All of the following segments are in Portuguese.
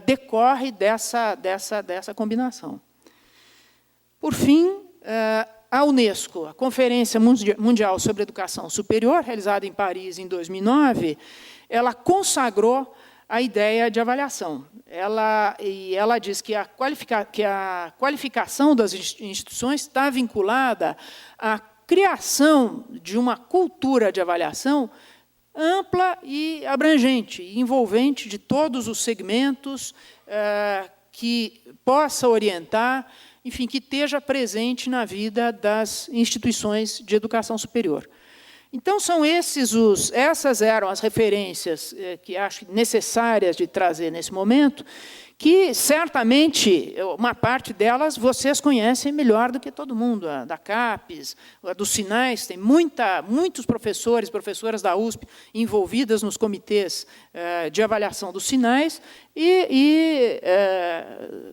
decorre dessa combinação. Por fim, a Unesco, a Conferência Mundial sobre Educação Superior, realizada em Paris em 2009, ela consagrou a ideia de avaliação. Ela diz que a qualificação das instituições está vinculada à criação de uma cultura de avaliação ampla e abrangente, envolvente de todos os segmentos, que possa orientar, enfim, que esteja presente na vida das instituições de educação superior. Então, essas eram as referências que acho necessárias de trazer nesse momento, que, certamente, uma parte delas vocês conhecem melhor do que todo mundo. A da CAPES, a dos Sinais, tem muitos professores, professoras da USP envolvidas nos comitês de avaliação dos Sinais, e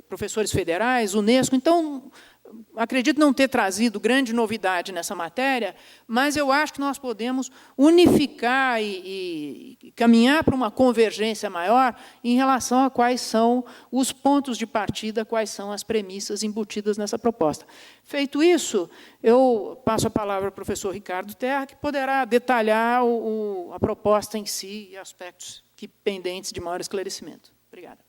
professores federais, Unesco. Então, acredito não ter trazido grande novidade nessa matéria, mas eu acho que nós podemos unificar e caminhar para uma convergência maior em relação a quais são os pontos de partida, quais são as premissas embutidas nessa proposta. Feito isso, eu passo a palavra ao professor Ricardo Terra, que poderá detalhar a proposta em si e aspectos pendentes de maior esclarecimento. Obrigada.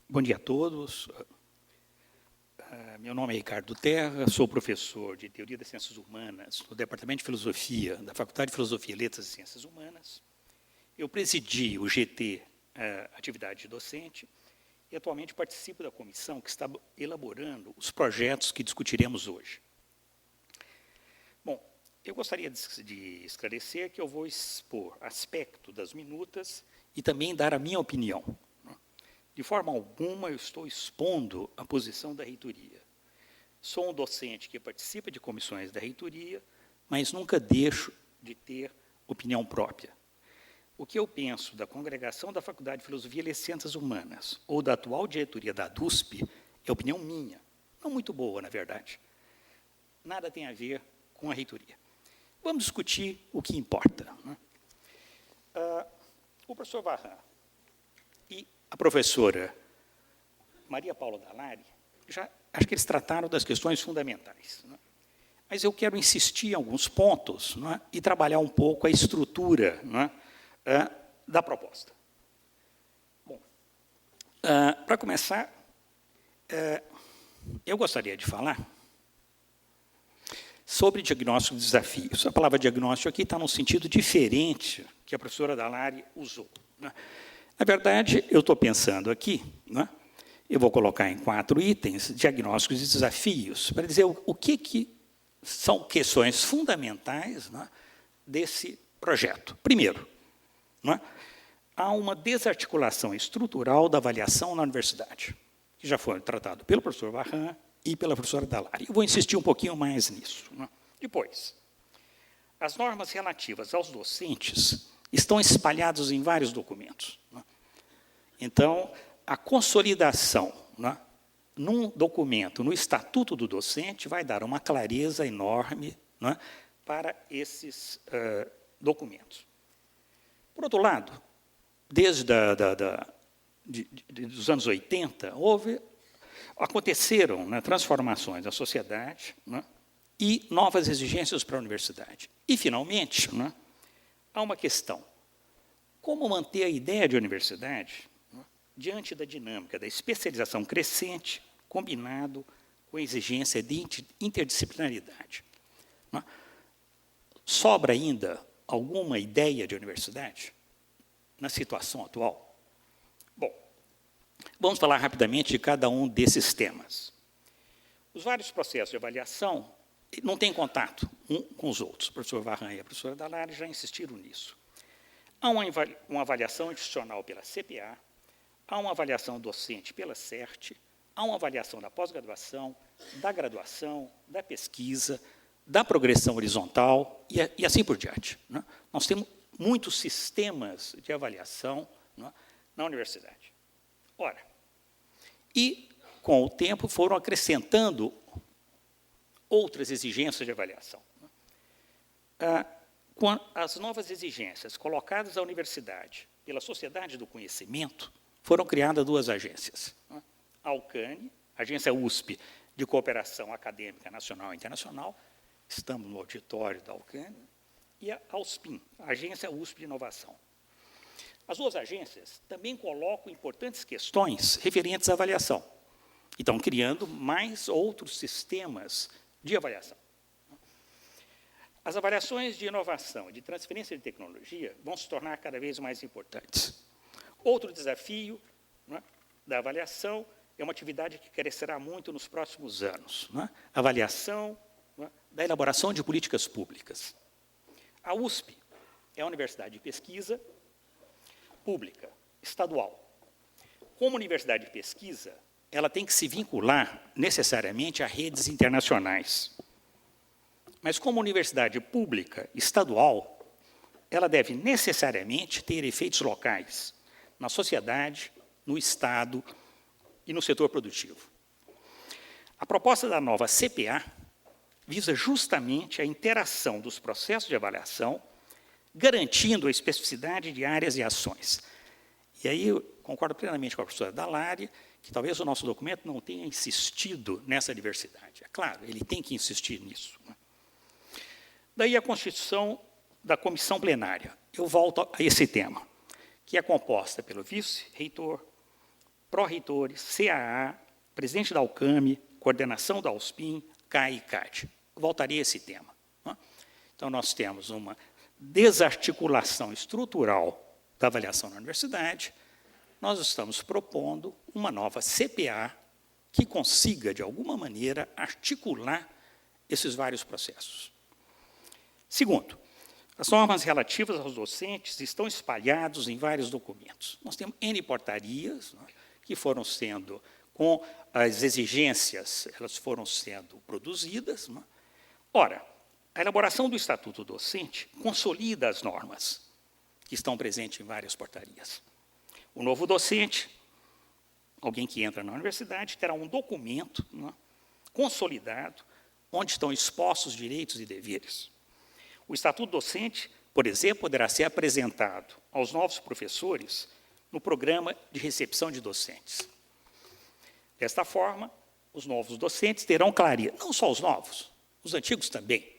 Bom dia a todos. Meu nome é Ricardo Terra, sou professor de Teoria das Ciências Humanas no Departamento de Filosofia da Faculdade de Filosofia, Letras e Ciências Humanas. Eu presidi o GT, atividade docente, e atualmente participo da comissão que está elaborando os projetos que discutiremos hoje. Bom, eu gostaria de esclarecer que eu vou expor aspecto das minutas e também dar a minha opinião. De forma alguma, eu estou expondo a posição da reitoria. Sou um docente que participa de comissões da reitoria, mas nunca deixo de ter opinião própria. O que eu penso da congregação da Faculdade de Filosofia e Ciências Humanas ou da atual diretoria da DUSP é opinião minha, não muito boa, na verdade. Nada tem a ver com a reitoria. Vamos discutir o que importa. O professor Varran e a professora Maria Paula Dallari, acho que eles trataram das questões fundamentais. Mas eu quero insistir em alguns pontos e trabalhar um pouco a estrutura da proposta. Bom, para começar, eu gostaria de falar sobre diagnóstico de desafios. A palavra diagnóstico aqui está num sentido diferente que a professora Dallari usou. Na verdade, eu estou pensando aqui, eu vou colocar em 4 itens, diagnósticos e desafios, para dizer o que são questões fundamentais desse projeto. Primeiro, há uma desarticulação estrutural da avaliação na universidade, que já foi tratado pelo professor Varran e pela professora Dallari. Eu vou insistir um pouquinho mais nisso. Depois, as normas relativas aos docentes estão espalhadas em vários documentos. Então, a consolidação num documento, no Estatuto do Docente, vai dar uma clareza enorme para esses documentos. Por outro lado, desde os anos 80, aconteceram transformações na sociedade e novas exigências para a universidade. E, finalmente, há uma questão. Como manter a ideia de universidade diante da dinâmica da especialização crescente, combinado com a exigência de interdisciplinaridade? Sobra ainda alguma ideia de universidade na situação atual? Bom, vamos falar rapidamente de cada um desses temas. Os vários processos de avaliação não têm contato um com os outros. O professor Varran e a professora Dallari já insistiram nisso. Há uma avaliação institucional pela CPA, há uma avaliação docente pela CERT, há uma avaliação da pós-graduação, da graduação, da pesquisa, da progressão horizontal e assim por diante. Né? Nós temos muitos sistemas de avaliação, né, na universidade. Ora, e com o tempo foram acrescentando outras exigências de avaliação. Com as novas exigências colocadas à universidade pela Sociedade do Conhecimento, foram criadas duas agências. A ALCANE, Agência USP de Cooperação Acadêmica Nacional e Internacional, estamos no auditório da ALCANE, e a AUSPIN, Agência USP de Inovação. As duas agências também colocam importantes questões referentes à avaliação e estão criando mais outros sistemas de avaliação. As avaliações de inovação e de transferência de tecnologia vão se tornar cada vez mais importantes. Outro desafio, né, da avaliação é uma atividade que crescerá muito nos próximos anos. Né? Avaliação, né, da elaboração de políticas públicas. A USP é a universidade de pesquisa pública, estadual. Como universidade de pesquisa, ela tem que se vincular necessariamente a redes internacionais. Mas como universidade pública estadual, ela deve necessariamente ter efeitos locais na sociedade, no Estado e no setor produtivo. A proposta da nova CPA visa justamente a interação dos processos de avaliação, garantindo a especificidade de áreas e ações. E aí eu concordo plenamente com a professora Dalária, que talvez o nosso documento não tenha insistido nessa diversidade. É claro, ele tem que insistir nisso. Daí a constituição da comissão plenária. Eu volto a esse tema, que é composta pelo vice-reitor, pró-reitores, CAA, presidente da ALCAME, coordenação da USPIN, CAI e CAD. Voltaria a esse tema. Então, nós temos uma desarticulação estrutural da avaliação na universidade. Nós estamos propondo uma nova CPA que consiga, de alguma maneira, articular esses vários processos. Segundo, as normas relativas aos docentes estão espalhadas em vários documentos. Nós temos N portarias, né, que foram sendo, com as exigências, elas foram sendo produzidas. Né. Ora, a elaboração do Estatuto Docente consolida as normas que estão presentes em várias portarias. O novo docente, alguém que entra na universidade, terá um documento, né, consolidado, onde estão expostos direitos e deveres. O Estatuto Docente, por exemplo, poderá ser apresentado aos novos professores no programa de recepção de docentes. Desta forma, os novos docentes terão clareza, não só os novos, os antigos também,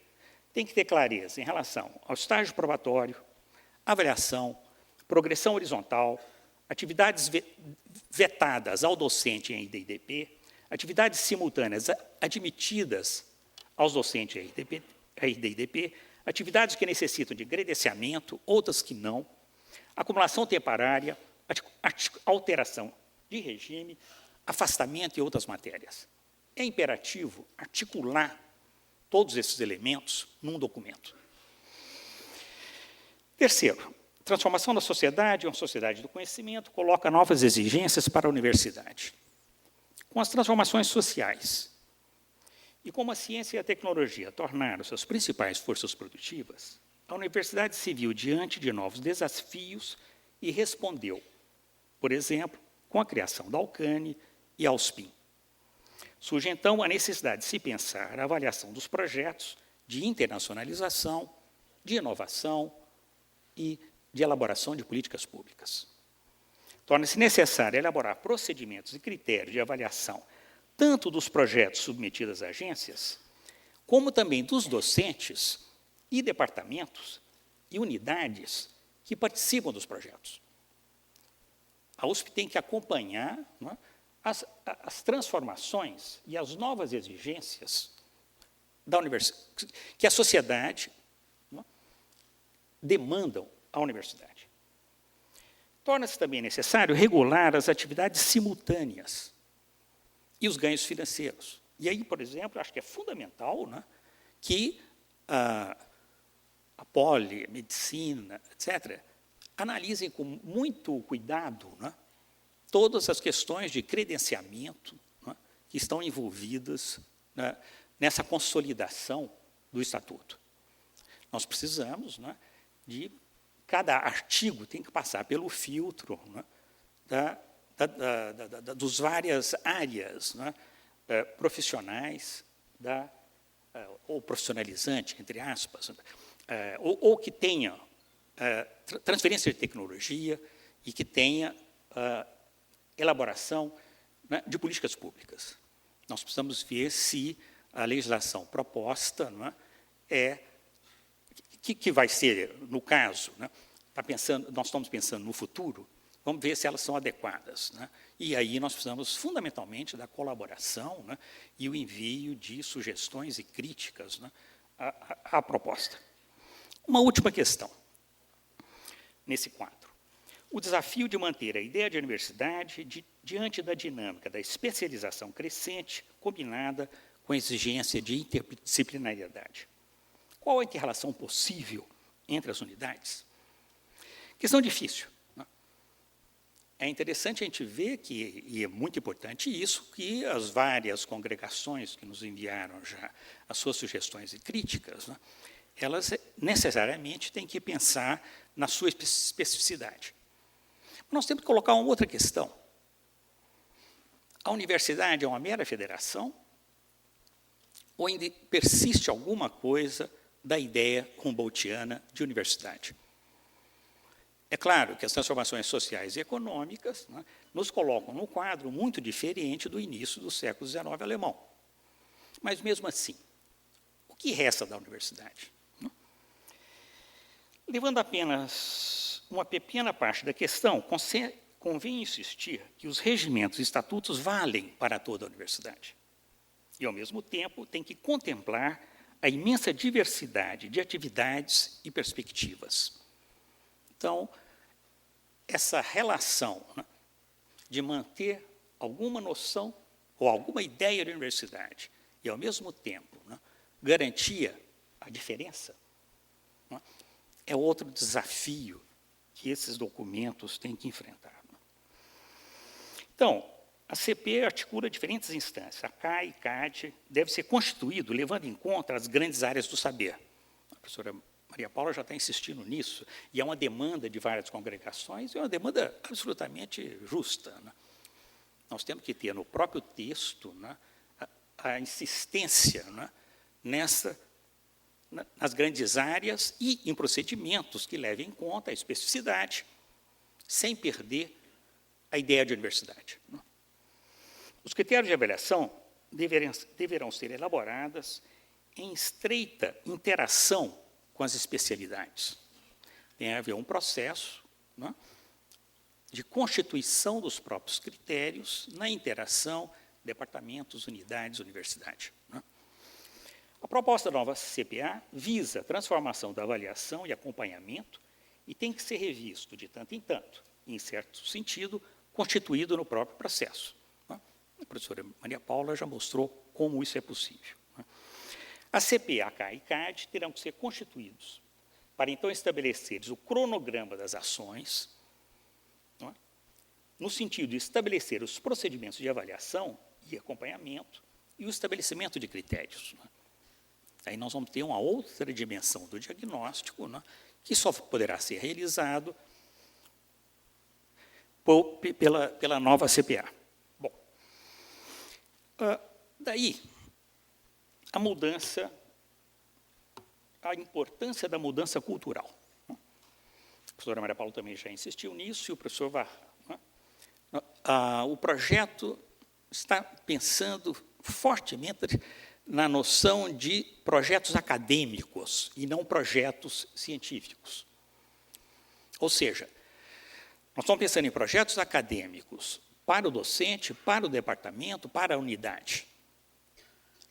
têm que ter clareza em relação ao estágio probatório, avaliação, progressão horizontal, atividades vetadas ao docente em IDDP, atividades simultâneas admitidas aos docentes em IDDP, atividades que necessitam de credenciamento, outras que não, acumulação temporária, alteração de regime, afastamento e outras matérias. É imperativo articular todos esses elementos num documento. Terceiro, transformação da sociedade em uma sociedade do conhecimento coloca novas exigências para a universidade. Com as transformações sociais e como a ciência e a tecnologia tornaram suas principais forças produtivas, a universidade se viu diante de novos desafios e respondeu, por exemplo, com a criação da ALCANE e a USPIN. Surge, então, a necessidade de se pensar a avaliação dos projetos de internacionalização, de inovação e de elaboração de políticas públicas. Torna-se necessário elaborar procedimentos e critérios de avaliação tanto dos projetos submetidos às agências, como também dos docentes e departamentos e unidades que participam dos projetos. A USP tem que acompanhar, não é, as transformações e as novas exigências da universidade, que a sociedade, não é, demandam à universidade. Torna-se também necessário regular as atividades simultâneas e os ganhos financeiros. E aí, por exemplo, acho que é fundamental, né, que a poli, a medicina, etc., analisem com muito cuidado, né, todas as questões de credenciamento, né, que estão envolvidas, né, nessa consolidação do Estatuto. Nós precisamos, né, de cada artigo tem que passar pelo filtro, né, dos várias áreas, né, profissionais, ou profissionalizante, entre aspas, ou que tenha transferência de tecnologia e que tenha elaboração, né, de políticas públicas. Nós precisamos ver se a legislação proposta, não é que vai ser, no caso, né, nós estamos pensando no futuro, vamos ver se elas são adequadas, né? E aí nós precisamos, fundamentalmente, da colaboração, né, e o envio de sugestões e críticas, né, à proposta. Uma última questão, nesse quadro. O desafio de manter a ideia de universidade diante da dinâmica da especialização crescente, combinada com a exigência de interdisciplinariedade. Qual a inter-relação possível entre as unidades? Questão difícil. É interessante a gente ver que, e é muito importante isso, que as várias congregações que nos enviaram já as suas sugestões e críticas, né, elas necessariamente têm que pensar na sua especificidade. Nós temos que colocar uma outra questão. A universidade é uma mera federação? Ou ainda persiste alguma coisa da ideia humboldtiana de universidade? É claro que as transformações sociais e econômicas, né, nos colocam num quadro muito diferente do início do século XIX alemão. Mas, mesmo assim, o que resta da universidade? Levando apenas uma pequena parte da questão, convém insistir que os regimentos e estatutos valem para toda a universidade. E, ao mesmo tempo, tem que contemplar a imensa diversidade de atividades e perspectivas. Então, essa relação, né, de manter alguma noção ou alguma ideia de universidade e, ao mesmo tempo, né, garantia a diferença, né, é outro desafio que esses documentos têm que enfrentar. Né. Então, a CP articula diferentes instâncias. A CAI e CAD deve ser constituído levando em conta as grandes áreas do saber. A professora Maria Paula já está insistindo nisso, e é uma demanda de várias congregações, e é uma demanda absolutamente justa. Né? Nós temos que ter no próprio texto, né, a insistência, né, nas grandes áreas e em procedimentos que levem em conta a especificidade, sem perder a ideia de universidade. Né? Os critérios de avaliação deverão ser elaborados em estreita interação com as especialidades. Tem a haver um processo, né, de constituição dos próprios critérios na interação departamentos, unidades, universidade. Né. A proposta da nova CPA visa a transformação da avaliação e acompanhamento e tem que ser revisto de tanto em tanto, e, em certo sentido, constituído no próprio processo. Né. A professora Maria Paula já mostrou como isso é possível. Né. A CP, a CAI e CAD terão que ser constituídos para, então, estabelecer o cronograma das ações, não é? No sentido de estabelecer os procedimentos de avaliação e acompanhamento e o estabelecimento de critérios. Não é? Aí nós vamos ter uma outra dimensão do diagnóstico, não é? Que só poderá ser realizado pela nova CPA. Bom, daí, a mudança, a importância da mudança cultural. A professora Maria Paula também já insistiu nisso, e o professor Varra. O projeto está pensando fortemente na noção de projetos acadêmicos e não projetos científicos. Ou seja, nós estamos pensando em projetos acadêmicos para o docente, para o departamento, para a unidade.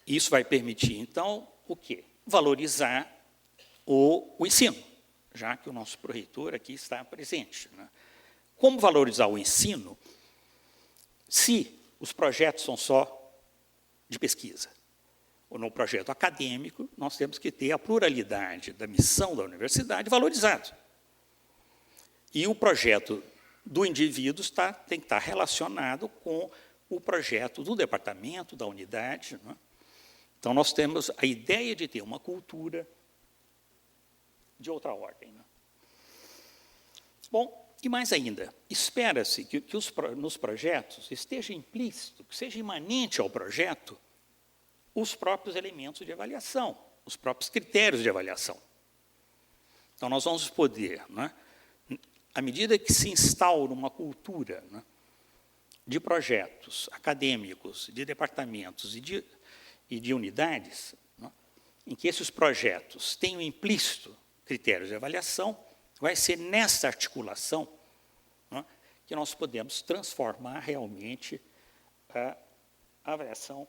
Isso vai permitir, então, o quê? Valorizar o ensino, já que o nosso pró-reitor aqui está presente. Né? Como valorizar o ensino se os projetos são só de pesquisa? Ou no projeto acadêmico, nós temos que ter a pluralidade da missão da universidade valorizada. E o projeto do indivíduo tem que estar relacionado com o projeto do departamento, da unidade, né? Então, nós temos a ideia de ter uma cultura de outra ordem. Né? Bom, e mais ainda, espera-se que nos projetos esteja implícito, que seja imanente ao projeto, os próprios elementos de avaliação, os próprios critérios de avaliação. Então, nós vamos poder, né, à medida que se instaura uma cultura, né, de projetos acadêmicos, de departamentos e de unidades, né, em que esses projetos tenham implícito critérios de avaliação, vai ser nessa articulação, né, que nós podemos transformar realmente a avaliação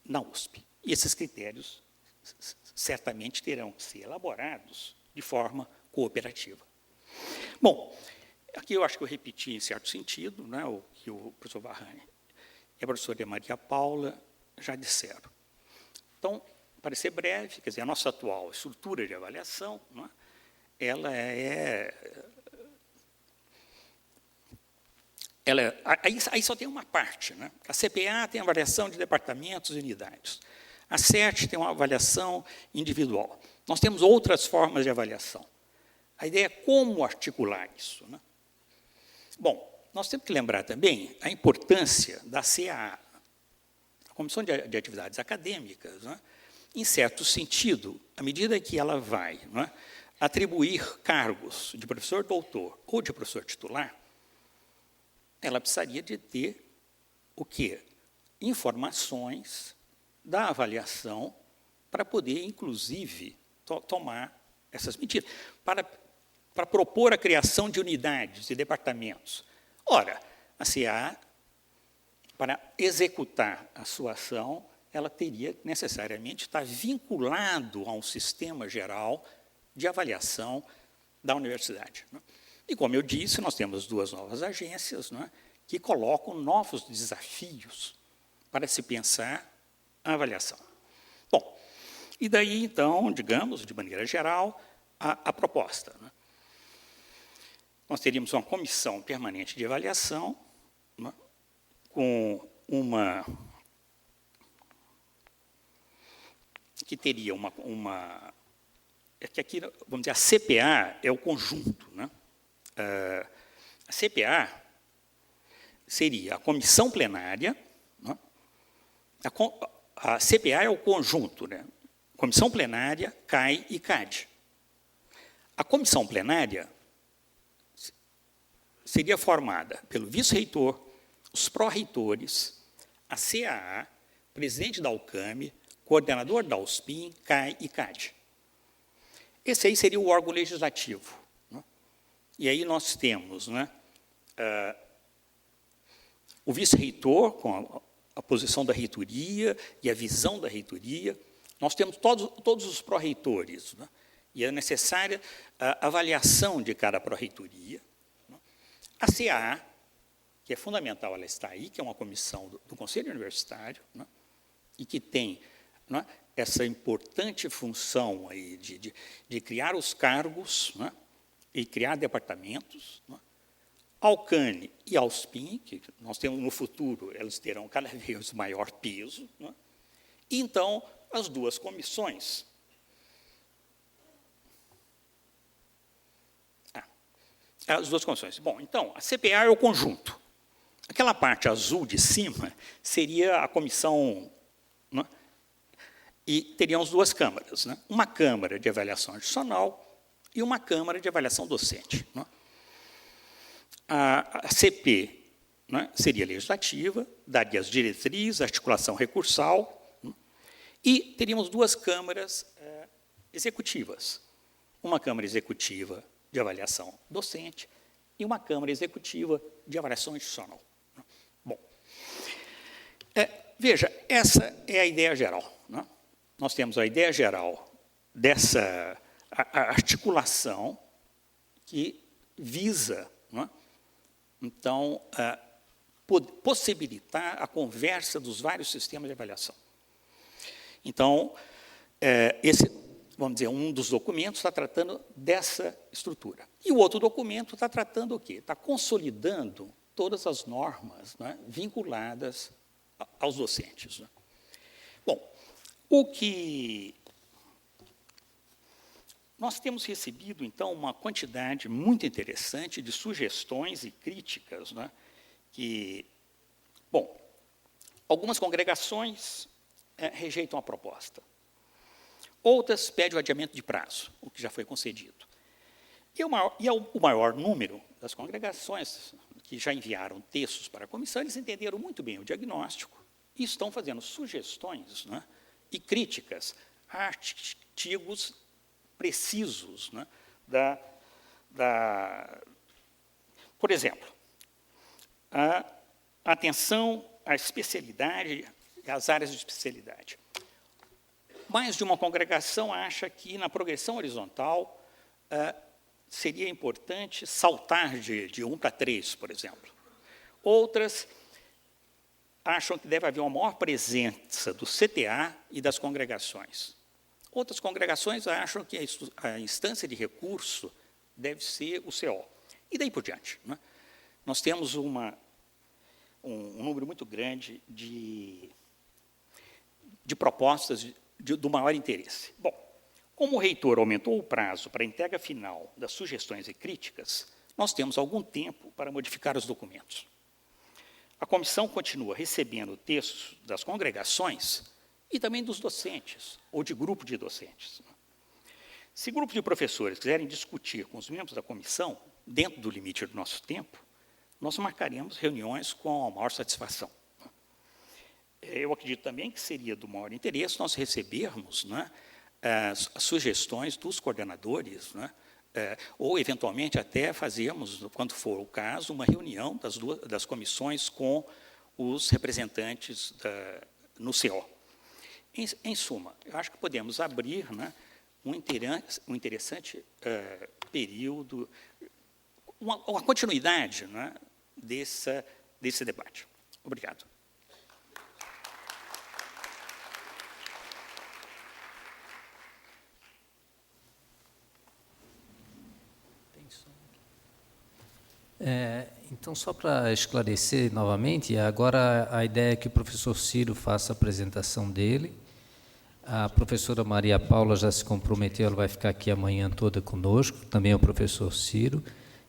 na USP. E esses critérios certamente terão que ser elaborados de forma cooperativa. Bom, aqui eu acho que eu repeti em certo sentido, né, o que o professor Varrani e a professora Maria Paula já disseram. Então, para ser breve, quer dizer, a nossa atual estrutura de avaliação, né, ela aí só tem uma parte. Né? A CPA tem avaliação de departamentos e unidades. A CERT tem uma avaliação individual. Nós temos outras formas de avaliação. A ideia é como articular isso. Né? Bom, nós temos que lembrar também a importância da CAA, a Comissão de Atividades Acadêmicas, né? Em certo sentido, à medida que ela vai, né, atribuir cargos de professor doutor ou de professor titular, ela precisaria de ter o quê? Informações da avaliação para poder, inclusive, tomar essas medidas, para propor a criação de unidades e departamentos. Ora, a CA, para executar a sua ação, ela teria necessariamente estar vinculado a um sistema geral de avaliação da universidade. Né? E, como eu disse, nós temos 2 novas agências, né, que colocam novos desafios para se pensar a avaliação. Bom, e daí, então, digamos, de maneira geral, a proposta. Né? Nós teríamos uma comissão permanente de avaliação, né, com uma... que teria é que aqui, vamos dizer, a CPA é o conjunto. Né? A CPA seria a comissão plenária, né? A CPA é o conjunto, né? Comissão plenária, CAI e CAD. A comissão plenária seria formada pelo vice-reitor, os pró-reitores, a CAA, presidente da UCAM, coordenador da USPIM, CAI e CAD. Esse aí seria o órgão legislativo. Né? E aí nós temos, né, o vice-reitor, com a posição da reitoria e a visão da reitoria. Nós temos todos os pró-reitores, né? E é necessária a avaliação de cada pró-reitoria. Né? A CAA, que é fundamental, ela está aí, que é uma comissão do Conselho Universitário, né? E que tem, né, essa importante função aí de criar os cargos, né, e criar departamentos. Né? A UCAN e a USPIM, que nós temos no futuro, elas terão cada vez maior peso. Né? E, então, as 2 comissões. As 2 comissões. Bom, então, a CPA é o conjunto. Aquela parte azul de cima seria a comissão, né? E teríamos 2 câmaras, né? Uma câmara de avaliação adicional e uma câmara de avaliação docente. Né? A CP, né, seria legislativa, daria as diretrizes, articulação recursal, né? E teríamos 2 câmaras executivas. Uma câmara executiva de avaliação docente e uma câmara executiva de avaliação adicional. Bom, veja, essa é a ideia geral. Né? Nós temos a ideia geral dessa articulação que visa, né, então, possibilitar a conversa dos vários sistemas de avaliação. Então, esse, vamos dizer, um dos documentos está tratando dessa estrutura. E o outro documento está tratando o quê? Está consolidando todas as normas, né, vinculadas aos docentes. Né? Bom, O que nós temos recebido, então, uma quantidade muito interessante de sugestões e críticas, né, que, bom, algumas congregações rejeitam a proposta. Outras pedem o adiamento de prazo, o que já foi concedido. E o maior número das congregações que já enviaram textos para a comissão, eles entenderam muito bem o diagnóstico e estão fazendo sugestões, né, e críticas a artigos precisos, né, por exemplo, a atenção à especialidade e às áreas de especialidade. Mais de uma congregação acha que, na progressão horizontal, seria importante saltar de 1 para 3, por exemplo. Outras acham que deve haver uma maior presença do CTA e das congregações. Outras congregações acham que a instância de recurso deve ser o CO. E daí por diante, né? Nós temos um número muito grande de propostas do maior interesse. Bom, como o reitor aumentou o prazo para a entrega final das sugestões e críticas, nós temos algum tempo para modificar os documentos. A comissão continua recebendo textos das congregações e também dos docentes, ou de grupo de docentes. Se grupos de professores quiserem discutir com os membros da comissão, dentro do limite do nosso tempo, nós marcaremos reuniões com a maior satisfação. Eu acredito também que seria do maior interesse nós recebermos, né, as sugestões dos coordenadores, né, ou, eventualmente, até fazermos, quando for o caso, uma reunião das comissões com os representantes no CO. Em suma, eu acho que podemos abrir, né, um interessante período, uma continuidade, né, desse debate. Obrigado. Então, só para esclarecer novamente, agora a ideia é que o professor Ciro faça a apresentação dele. A professora Maria Paula já se comprometeu, ela vai ficar aqui a manhã toda conosco, também o professor Ciro.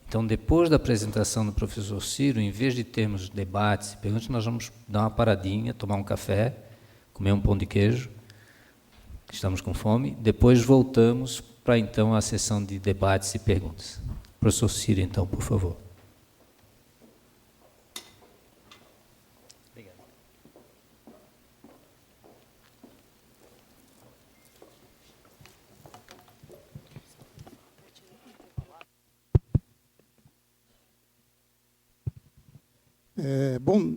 Então, depois da apresentação do professor Ciro, em vez de termos debates e perguntas, nós vamos dar uma paradinha, tomar um café, comer um pão de queijo, estamos com fome, depois voltamos para, então, a sessão de debates e perguntas. Professor Ciro, então, por favor.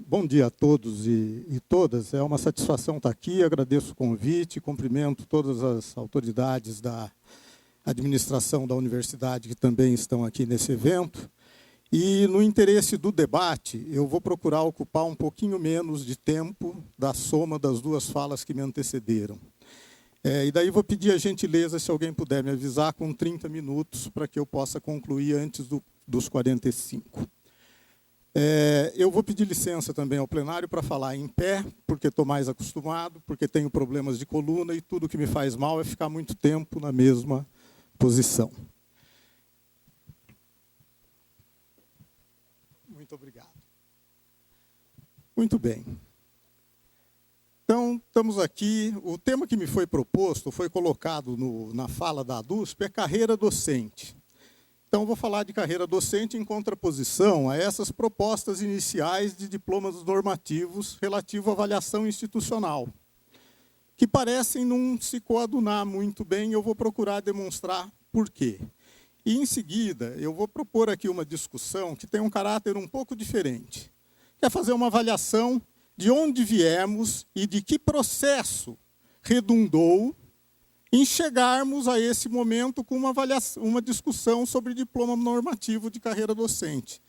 Bom dia a todos e todas. É uma satisfação estar aqui, agradeço o convite, cumprimento todas as autoridades da administração da universidade que também estão aqui nesse evento. E, no interesse do debate, eu vou procurar ocupar um pouquinho menos de tempo da soma das duas falas que me antecederam. E daí vou pedir a gentileza, se alguém puder me avisar, com 30 minutos, para que eu possa concluir antes dos 45. Eu vou pedir licença também ao plenário para falar em pé, porque estou mais acostumado, porque tenho problemas de coluna e tudo que me faz mal é ficar muito tempo na mesma posição. Muito obrigado. Muito bem. Então, estamos aqui. O tema que me foi proposto, foi colocado na fala da ADUSP, é carreira docente. Então, vou falar de carreira docente em contraposição a essas propostas iniciais de diplomas normativos relativo à avaliação institucional, que parecem não se coadunar muito bem, e eu vou procurar demonstrar por quê. E, em seguida, eu vou propor aqui uma discussão que tem um caráter um pouco diferente, que é fazer uma avaliação de onde viemos e de que processo redundou em chegarmos a esse momento com uma discussão sobre diploma normativo de carreira docente.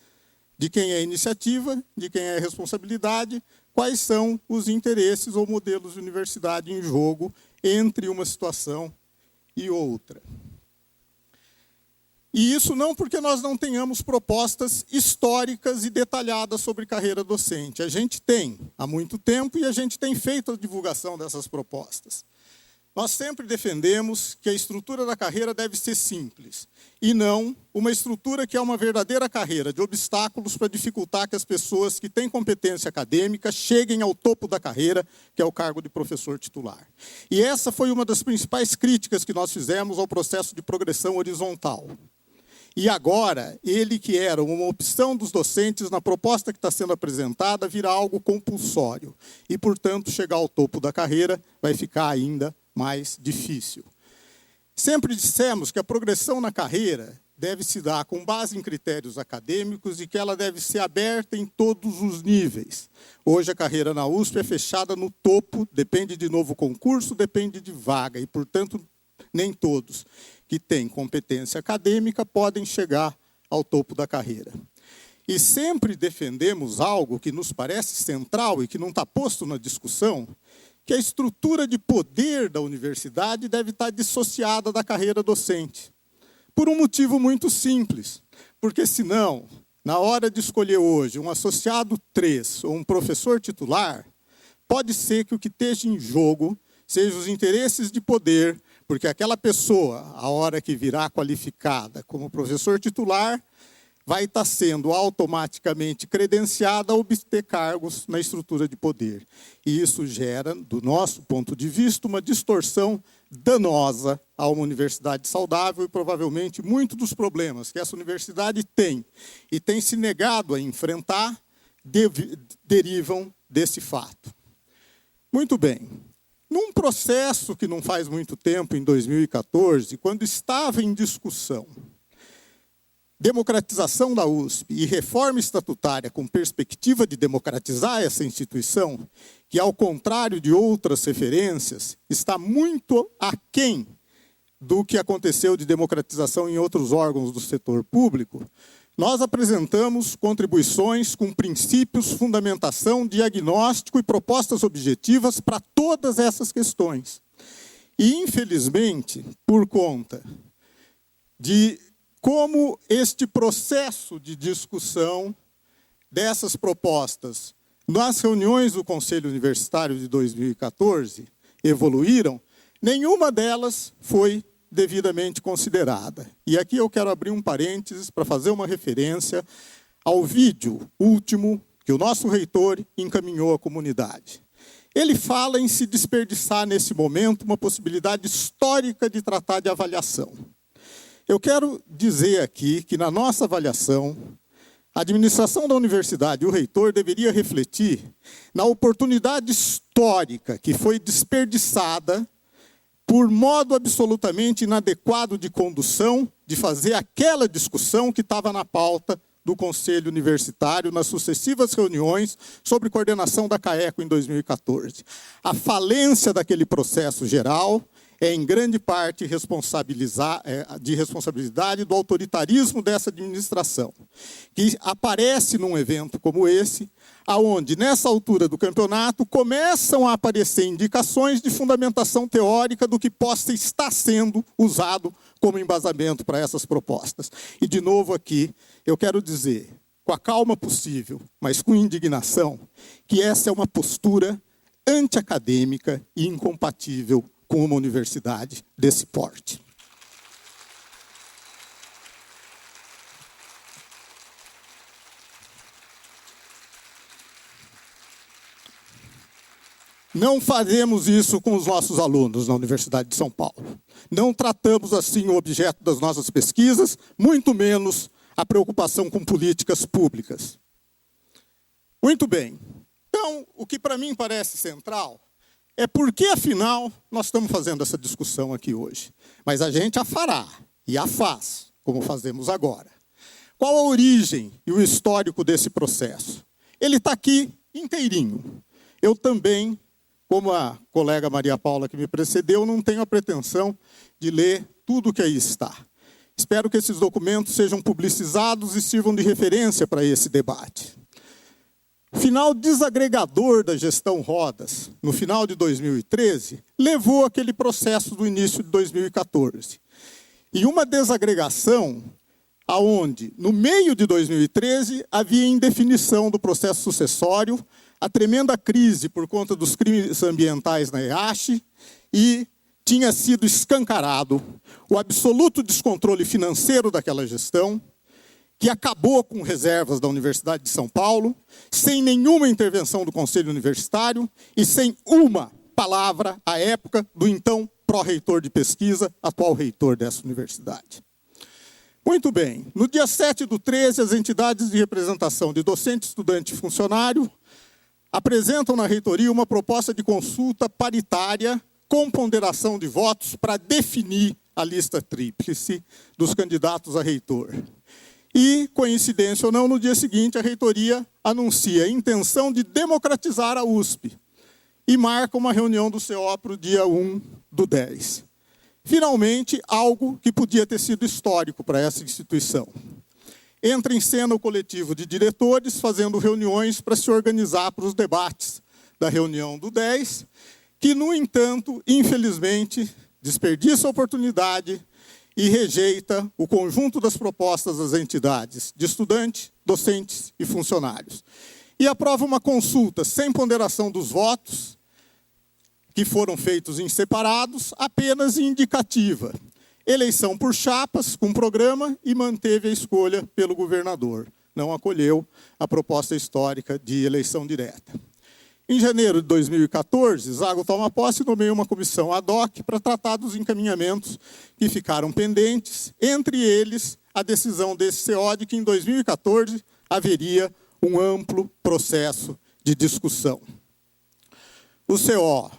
De quem é a iniciativa, de quem é a responsabilidade, quais são os interesses ou modelos de universidade em jogo entre uma situação e outra. E isso não porque nós não tenhamos propostas históricas e detalhadas sobre carreira docente. A gente tem há muito tempo e a gente tem feito a divulgação dessas propostas. Nós sempre defendemos que a estrutura da carreira deve ser simples, e não uma estrutura que é uma verdadeira carreira de obstáculos para dificultar que as pessoas que têm competência acadêmica cheguem ao topo da carreira, que é o cargo de professor titular. E essa foi uma das principais críticas que nós fizemos ao processo de progressão horizontal. E agora, ele que era uma opção dos docentes na proposta que está sendo apresentada, vira algo compulsório. E, portanto, chegar ao topo da carreira vai ficar ainda mais difícil. Sempre dissemos que a progressão na carreira deve se dar com base em critérios acadêmicos e que ela deve ser aberta em todos os níveis. Hoje a carreira na USP é fechada no topo, depende de novo concurso, depende de vaga, e, portanto, nem todos que têm competência acadêmica podem chegar ao topo da carreira. E sempre defendemos algo que nos parece central e que não está posto na discussão, que a estrutura de poder da universidade deve estar dissociada da carreira docente. Por um motivo muito simples, porque senão, na hora de escolher hoje um associado 3 ou um professor titular, pode ser que o que esteja em jogo seja os interesses de poder, porque aquela pessoa, a hora que virá qualificada como professor titular, vai estar sendo automaticamente credenciada a obter cargos na estrutura de poder. E isso gera, do nosso ponto de vista, uma distorção danosa a uma universidade saudável e provavelmente muitos dos problemas que essa universidade tem e tem se negado a enfrentar derivam desse fato. Muito bem. Num processo que não faz muito tempo, em 2014, quando estava em discussão democratização da USP e reforma estatutária com perspectiva de democratizar essa instituição, que, ao contrário de outras referências, está muito aquém do que aconteceu de democratização em outros órgãos do setor público, nós apresentamos contribuições com princípios, fundamentação, diagnóstico e propostas objetivas para todas essas questões. E, infelizmente, por conta de como este processo de discussão dessas propostas nas reuniões do Conselho Universitário de 2014 evoluíram, nenhuma delas foi devidamente considerada. E aqui eu quero abrir um parênteses para fazer uma referência ao vídeo último que o nosso reitor encaminhou à comunidade. Ele fala em se desperdiçar nesse momento uma possibilidade histórica de tratar de avaliação. Eu quero dizer aqui que, na nossa avaliação, a administração da universidade e o reitor deveria refletir na oportunidade histórica que foi desperdiçada por modo absolutamente inadequado de condução, de fazer aquela discussão que estava na pauta do Conselho Universitário nas sucessivas reuniões sobre coordenação da CAECO em 2014. A falência daquele processo geral é, em grande parte, de responsabilidade do autoritarismo dessa administração, que aparece num evento como esse, aonde, nessa altura do campeonato, começam a aparecer indicações de fundamentação teórica do que possa estar sendo usado como embasamento para essas propostas. E, de novo, aqui, eu quero dizer, com a calma possível, mas com indignação, que essa é uma postura antiacadêmica e incompatível com uma universidade desse porte. Não fazemos isso com os nossos alunos na Universidade de São Paulo. Não tratamos assim o objeto das nossas pesquisas, muito menos a preocupação com políticas públicas. Muito bem. Então, o que para mim parece central é por que, afinal, nós estamos fazendo essa discussão aqui hoje. Mas a gente a fará e a faz, como fazemos agora. Qual a origem e o histórico desse processo? Ele está aqui inteirinho. Eu também, como a colega Maria Paula que me precedeu, não tenho a pretensão de ler tudo o que aí está. Espero que esses documentos sejam publicizados e sirvam de referência para esse debate. O final desagregador da gestão Rodas, no final de 2013, levou aquele processo do início de 2014. E uma desagregação aonde, no meio de 2013, havia indefinição do processo sucessório, a tremenda crise por conta dos crimes ambientais na EASH e tinha sido escancarado o absoluto descontrole financeiro daquela gestão, que acabou com reservas da Universidade de São Paulo, sem nenhuma intervenção do Conselho Universitário e sem uma palavra, à época, do então pró-reitor de pesquisa, atual reitor dessa universidade. Muito bem, no dia 7/13, as entidades de representação de docente, estudante e funcionário apresentam na reitoria uma proposta de consulta paritária com ponderação de votos para definir a lista tríplice dos candidatos a reitor. E, coincidência ou não, no dia seguinte, a reitoria anuncia a intenção de democratizar a USP e marca uma reunião do CO para o dia 1/10. Finalmente, algo que podia ter sido histórico para essa instituição. Entra em cena o coletivo de diretores fazendo reuniões para se organizar para os debates da reunião do 10, que, no entanto, infelizmente, desperdiça a oportunidade e rejeita o conjunto das propostas das entidades de estudantes, docentes e funcionários. E aprova uma consulta sem ponderação dos votos, que foram feitos em separados, apenas indicativa. Eleição por chapas, com programa, e manteve a escolha pelo governador. Não acolheu a proposta histórica de eleição direta. Em janeiro de 2014, Zago toma posse e nomeia uma comissão ad hoc para tratar dos encaminhamentos que ficaram pendentes, entre eles a decisão desse CO de que em 2014 haveria um amplo processo de discussão. O CO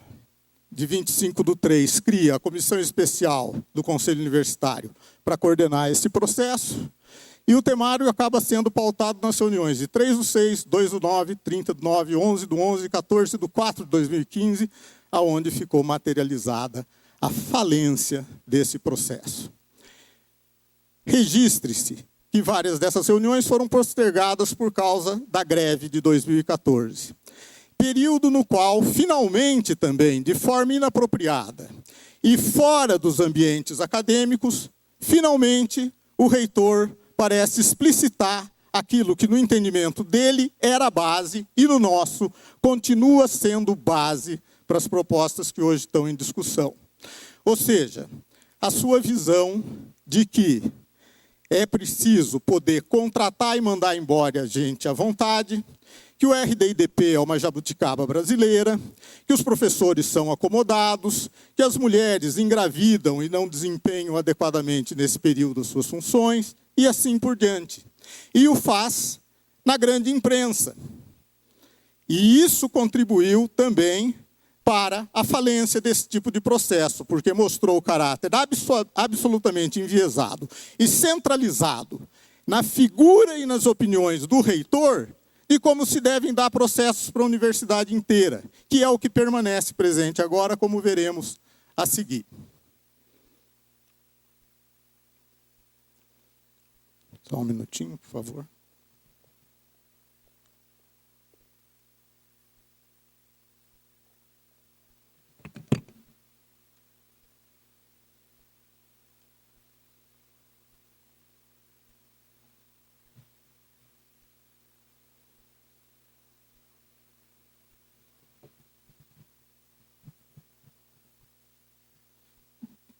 de 25/3 cria a comissão especial do Conselho Universitário para coordenar esse processo, e o temário acaba sendo pautado nas reuniões de 3/6, 2/9, 30/9, 11/11 e 14/4/2015, aonde ficou materializada a falência desse processo. Registre-se que várias dessas reuniões foram postergadas por causa da greve de 2014. Período no qual, finalmente também, de forma inapropriada e fora dos ambientes acadêmicos, finalmente o reitor parece explicitar aquilo que no entendimento dele era base e no nosso continua sendo base para as propostas que hoje estão em discussão. Ou seja, a sua visão de que é preciso poder contratar e mandar embora a gente à vontade, que o RDIDP é uma jabuticaba brasileira, que os professores são acomodados, que as mulheres engravidam e não desempenham adequadamente nesse período as suas funções, e assim por diante. E o faz na grande imprensa. E isso contribuiu também para a falência desse tipo de processo, porque mostrou o caráter absolutamente enviesado e centralizado na figura e nas opiniões do reitor, e como se devem dar processos para a universidade inteira, que é o que permanece presente agora, como veremos a seguir. Só um minutinho, por favor.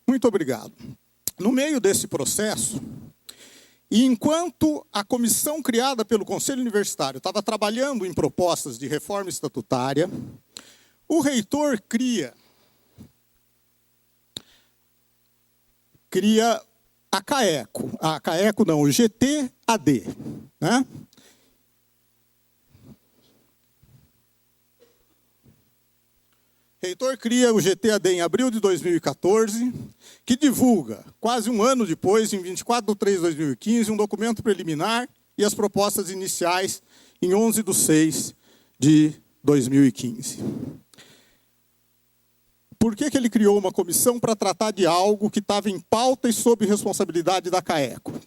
Muito obrigado. No meio desse processo, e enquanto a comissão criada pelo Conselho Universitário estava trabalhando em propostas de reforma estatutária, o reitor cria a CAECO não, o GTAD, né? Reitor cria o GTAD em abril de 2014, que divulga, quase um ano depois, em 24/3/2015, um documento preliminar e as propostas iniciais em 11/6/2015. Por que ele criou uma comissão para tratar de algo que estava em pauta e sob responsabilidade da CAECO?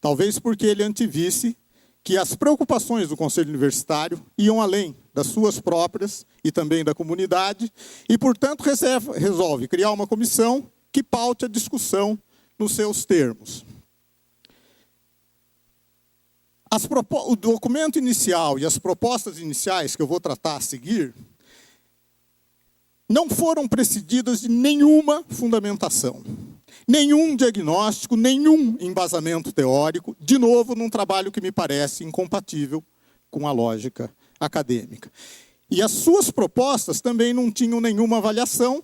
Talvez porque ele antevisse que as preocupações do Conselho Universitário iam além das suas próprias e também da comunidade, e, portanto, resolve criar uma comissão que paute a discussão nos seus termos. O documento inicial e as propostas iniciais que eu vou tratar a seguir não foram precedidas de nenhuma fundamentação, nenhum diagnóstico, nenhum embasamento teórico, de novo, num trabalho que me parece incompatível com a lógica acadêmica. E as suas propostas também não tinham nenhuma avaliação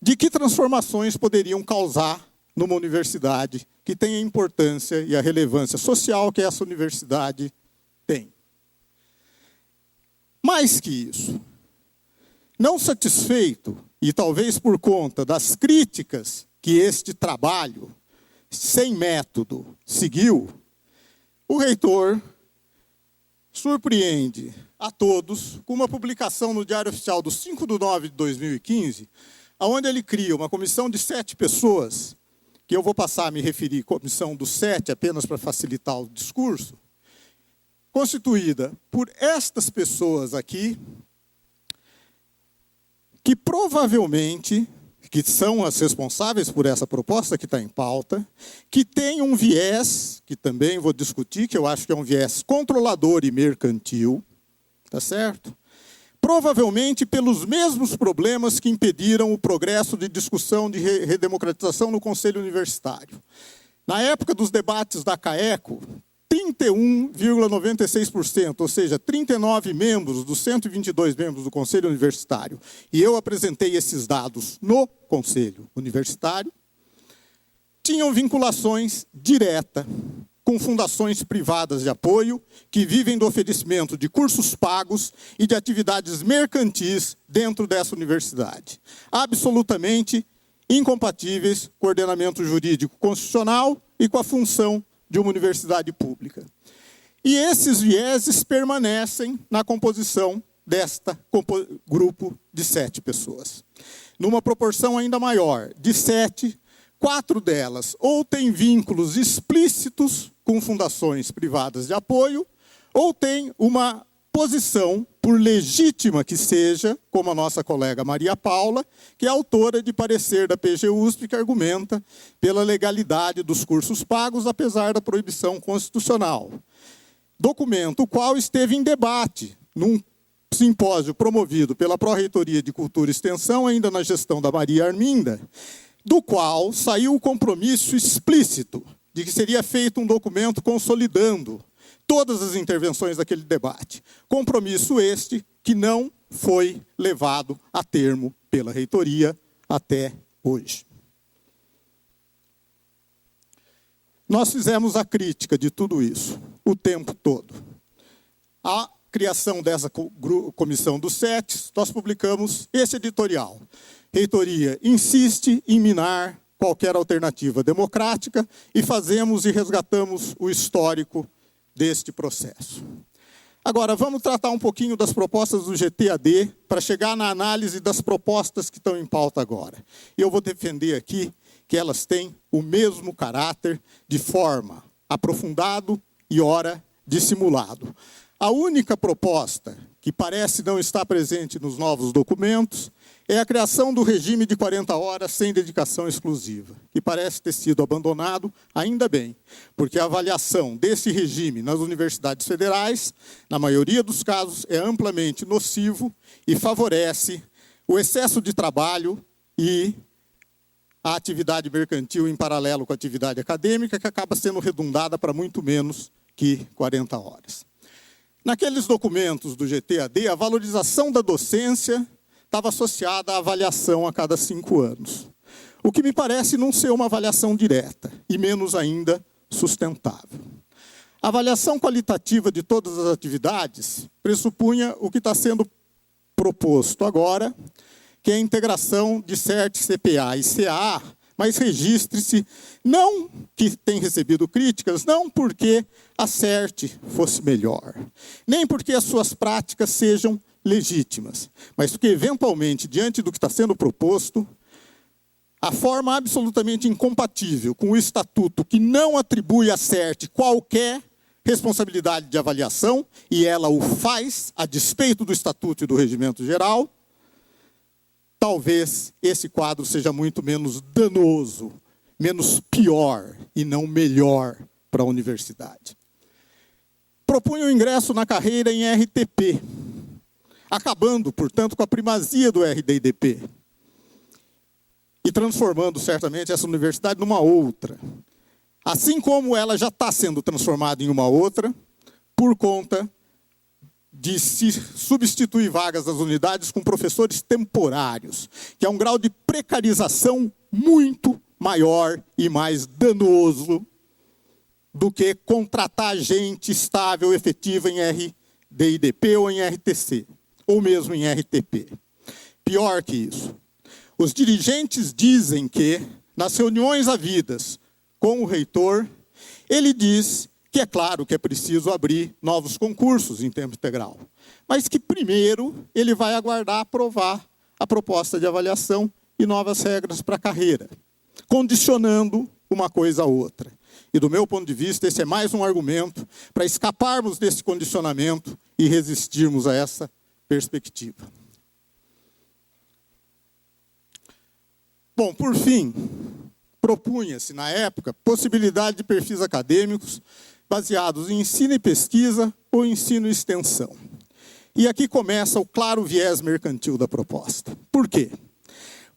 de que transformações poderiam causar numa universidade que tem a importância e a relevância social que essa universidade tem. Mais que isso, não satisfeito, e talvez por conta das críticas que este trabalho, sem método, seguiu, o reitor surpreende a todos com uma publicação no Diário Oficial do 5/9/2015, onde ele cria uma comissão de 7 pessoas, que eu vou passar a me referir comissão dos 7 apenas para facilitar o discurso, constituída por estas pessoas aqui, que provavelmente, que são as responsáveis por essa proposta que está em pauta, que tem um viés, que também vou discutir, que eu acho que é um viés controlador e mercantil, tá certo? Provavelmente pelos mesmos problemas que impediram o progresso de discussão de redemocratização no Conselho Universitário. Na época dos debates da CAECO, 31,96%, ou seja, 39 membros dos 122 membros do Conselho Universitário, e eu apresentei esses dados no Conselho Universitário, tinham vinculações diretas com fundações privadas de apoio que vivem do oferecimento de cursos pagos e de atividades mercantis dentro dessa universidade. Absolutamente incompatíveis com o ordenamento jurídico constitucional e com a função de uma universidade pública. E esses vieses permanecem na composição desta grupo de 7 pessoas. Numa proporção ainda maior, de 7, 4 delas ou têm vínculos explícitos com fundações privadas de apoio, ou têm uma posição, por legítima que seja, como a nossa colega Maria Paula, que é autora de parecer da PGUSP, que argumenta pela legalidade dos cursos pagos, apesar da proibição constitucional. Documento o qual esteve em debate num simpósio promovido pela Pró-Reitoria de Cultura e Extensão, ainda na gestão da Maria Arminda, do qual saiu o compromisso explícito de que seria feito um documento consolidando todas as intervenções daquele debate. Compromisso este que não foi levado a termo pela reitoria até hoje. Nós fizemos a crítica de tudo isso o tempo todo. A criação dessa comissão dos 7, nós publicamos esse editorial. Reitoria insiste em minar qualquer alternativa democrática e fazemos e resgatamos o histórico deste processo. Agora, vamos tratar um pouquinho das propostas do GTAD para chegar na análise das propostas que estão em pauta agora. E eu vou defender aqui que elas têm o mesmo caráter de forma aprofundado e hora dissimulado. A única proposta que parece não estar presente nos novos documentos é a criação do regime de 40 horas sem dedicação exclusiva, que parece ter sido abandonado, ainda bem, porque a avaliação desse regime nas universidades federais, na maioria dos casos, é amplamente nocivo e favorece o excesso de trabalho e a atividade mercantil em paralelo com a atividade acadêmica, que acaba sendo redundada para muito menos que 40 horas. Naqueles documentos do GTAD, a valorização da docência estava associada à avaliação a cada 5 anos. O que me parece não ser uma avaliação direta, e menos ainda sustentável. A avaliação qualitativa de todas as atividades pressupunha o que está sendo proposto agora, que é a integração de CERT, CPA e CA, mas registre-se, não que tem recebido críticas, não porque a CERT fosse melhor, nem porque as suas práticas sejam legítimas, mas porque, eventualmente, diante do que está sendo proposto, a forma absolutamente incompatível com o estatuto que não atribui à CERT qualquer responsabilidade de avaliação, e ela o faz a despeito do estatuto e do regimento geral, talvez esse quadro seja muito menos danoso, menos pior e não melhor para a universidade. Propunha o ingresso na carreira em RTP, acabando, portanto, com a primazia do RD&DP e transformando, certamente, essa universidade numa outra. Assim como ela já está sendo transformada em uma outra, por conta de se substituir vagas das unidades com professores temporários, que é um grau de precarização muito maior e mais danoso do que contratar gente estável, efetiva em RD&DP ou em RTC, ou mesmo em RTP. Pior que isso, os dirigentes dizem que, nas reuniões havidas com o reitor, ele diz que é claro que é preciso abrir novos concursos em tempo integral, mas que primeiro ele vai aguardar aprovar a proposta de avaliação e novas regras para a carreira, condicionando uma coisa a outra. E do meu ponto de vista, esse é mais um argumento para escaparmos desse condicionamento e resistirmos a essa perspectiva. Bom, por fim, propunha-se, na época, possibilidade de perfis acadêmicos baseados em ensino e pesquisa ou ensino e extensão. E aqui começa o claro viés mercantil da proposta. Por quê?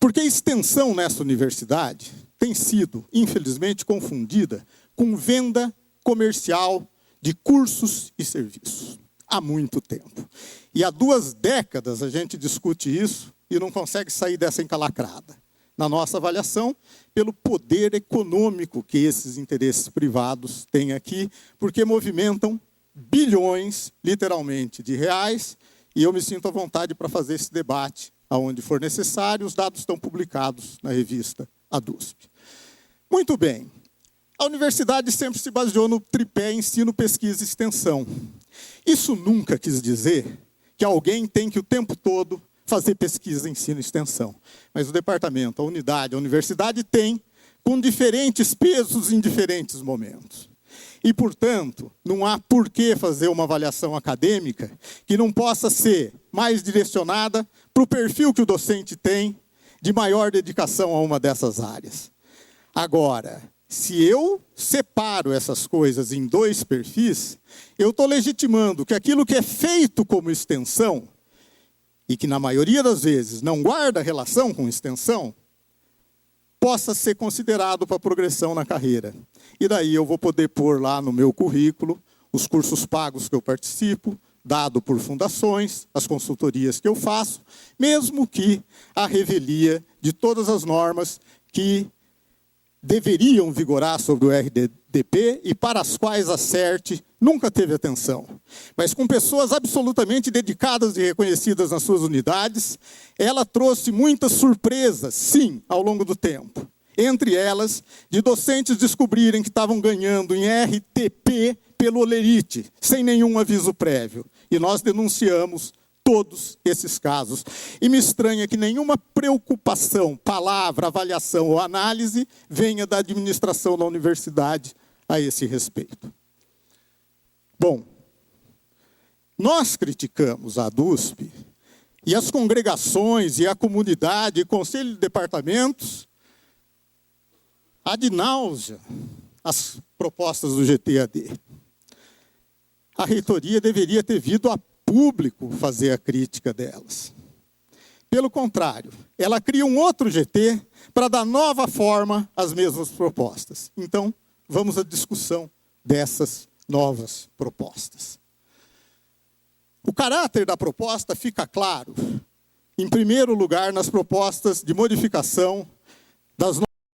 Porque a extensão nessa universidade tem sido, infelizmente, confundida com venda comercial de cursos e serviços há muito tempo. E há 2 décadas a gente discute isso e não consegue sair dessa encalacrada. Na nossa avaliação, pelo poder econômico que esses interesses privados têm aqui, porque movimentam bilhões, literalmente, de reais, e eu me sinto à vontade para fazer esse debate aonde for necessário. Os dados estão publicados na revista ADUSP. Muito bem. A universidade sempre se baseou no tripé ensino, pesquisa e extensão. Isso nunca quis dizer que alguém tem que o tempo todo fazer pesquisa, ensino e extensão. Mas o departamento, a unidade, a universidade tem com diferentes pesos em diferentes momentos. E, portanto, não há por que fazer uma avaliação acadêmica que não possa ser mais direcionada para o perfil que o docente tem de maior dedicação a uma dessas áreas. Agora, se eu separo essas coisas em 2 perfis, eu estou legitimando que aquilo que é feito como extensão, e que na maioria das vezes não guarda relação com extensão, possa ser considerado para progressão na carreira. E daí eu vou poder pôr lá no meu currículo os cursos pagos que eu participo, dado por fundações, as consultorias que eu faço, mesmo que a revelia de todas as normas que deveriam vigorar sobre o RD&DP e para as quais a CERT nunca teve atenção. Mas com pessoas absolutamente dedicadas e reconhecidas nas suas unidades, ela trouxe muitas surpresas, sim, ao longo do tempo. Entre elas, de docentes descobrirem que estavam ganhando em RTP pelo olerite, sem nenhum aviso prévio. E nós denunciamos todos esses casos. E me estranha que nenhuma preocupação, palavra, avaliação ou análise venha da administração da universidade a esse respeito. Bom, nós criticamos a ADUSP e as congregações e a comunidade e conselho de departamentos ad náusea as propostas do GTAD. A reitoria deveria ter vindo a público fazer a crítica delas. Pelo contrário, ela cria um outro GT para dar nova forma às mesmas propostas. Então, vamos à discussão dessas novas propostas. O caráter da proposta fica claro, em primeiro lugar, nas propostas de modificação das